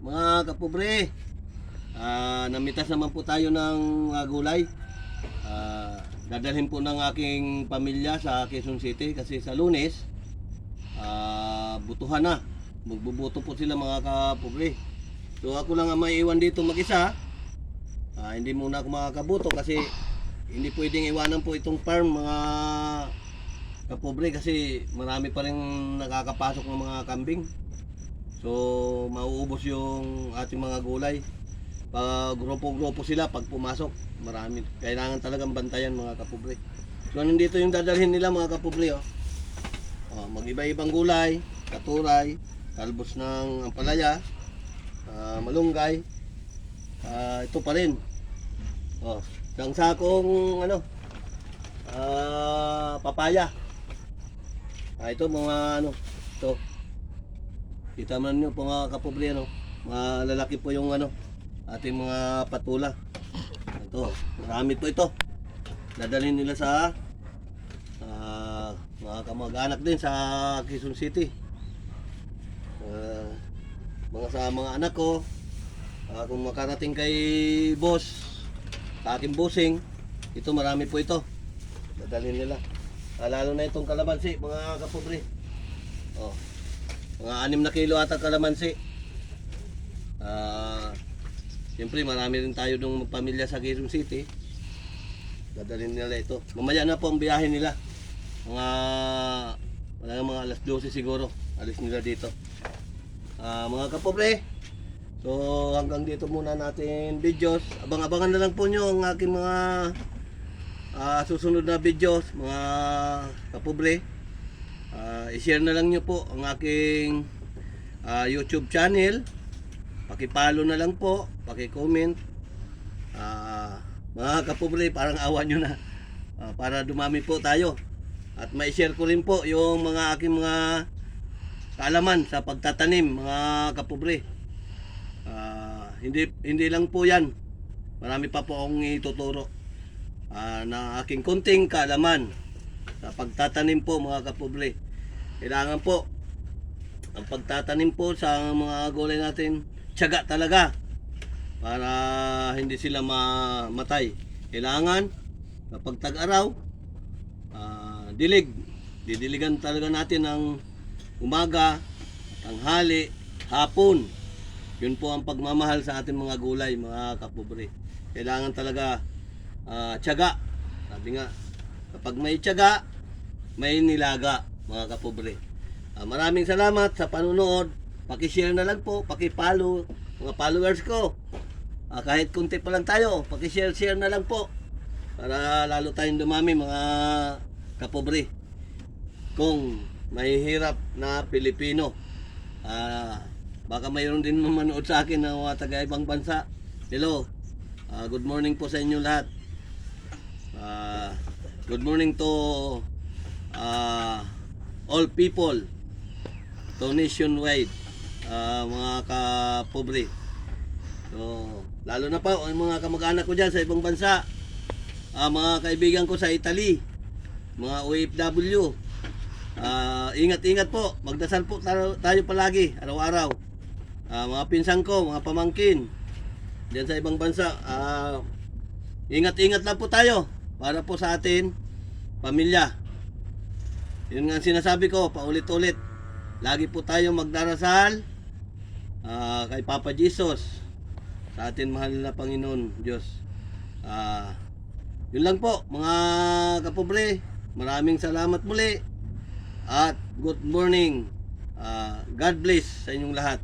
mga kapobre. Namitas naman po tayo ng gulay. Dadalhin po ng aking pamilya sa Quezon City kasi sa Lunes butuhan na. Magbubuto po sila mga kapobre. So ako lang ang maiiwan dito mag-isa. Hindi muna ako makakabuto kasi hindi pwedeng iwanan po itong farm mga kapobre kasi marami pa rin nakakapasok ng mga kambing. So mauubos yung ating mga gulay. Pag grupo-grupo sila pag pumasok, marami. Kailangan talagang bantayan mga kapobre. So nandito yung dadalhin nila mga kapobre. Mag-iba-ibang gulay, katuray, talbos ng ampalaya, malunggay. Ito pa rin. Isang sakong papaya. Ito mga ito. Kita man niyo po mga kapobre malalaki po yung ating mga patula. Ito, marami po ito. Dadalhin nila sa mga kamag-anak din sa Quezon City. Sa mga anak ko, kung makarating kay boss, sa aking bossing, ito marami po ito. Dadalhin nila. Lalo na itong kalamansi, mga kapobre. Mga 6 na kilo ata kalamansi. Siyempre marami rin tayo ng pamilya sa Quezon City. Dadalhin nila ito. Mamaya na po ang biyahe nila. Mga alas 12 siguro. Alis nila dito. Mga kapobre. So hanggang dito muna natin videos. Abang-abangan na lang po nyo ang aking mga susunod na videos mga kapobre. I-share na lang nyo po ang aking YouTube channel. Paki-follow na lang po, paki-comment. Mga kapobre, parang awa nyo na para dumami po tayo. At ma-share ko rin po yung mga aking mga kaalaman sa pagtatanim mga kapobre. Hindi lang po yan. Marami pa po akong ituturo na aking konting kaalaman sa pagtatanim po mga kapobre. Kailangan po ang pagtatanim po sa mga gulay natin, tiyaga talaga para hindi sila mamatay. Kailangan kapag tag-araw, didiligan talaga natin ng umaga, tanghali, hapon. Yun po ang pagmamahal sa ating mga gulay mga kapobre. Kailangan talaga tiyaga. Sabi nga, kapag may tiyaga, may nilaga mga kapobre. Maraming salamat sa panunood. Paki-share na lang po, paki-follow mga followers ko. Kahit kunti pa lang tayo, paki-share na lang po para lalo tayong dumami mga kapobre. Kung mahihirap na Pilipino, baka mayroon din manood sa akin na mga taga-ibang bansa. Hello, good morning po sa inyo lahat. Good morning to all people, to nationwide, mga kapobre. So, lalo na pa ang mga kamag-anak ko dyan sa ibang bansa, mga kaibigan ko sa Italy, mga OFW. Ingat-ingat po, magdasal po tayo palagi, araw-araw. Mga pinsan ko, mga pamangkin dyan sa ibang bansa, ingat-ingat lang po tayo para po sa atin pamilya. Yun nga sinasabi ko paulit-ulit, lagi po tayo magdarasal kay Papa Jesus, sa atin mahal na Panginoon Diyos. Yun lang po mga kapobre. Maraming salamat muli at good morning. God bless sa inyong lahat.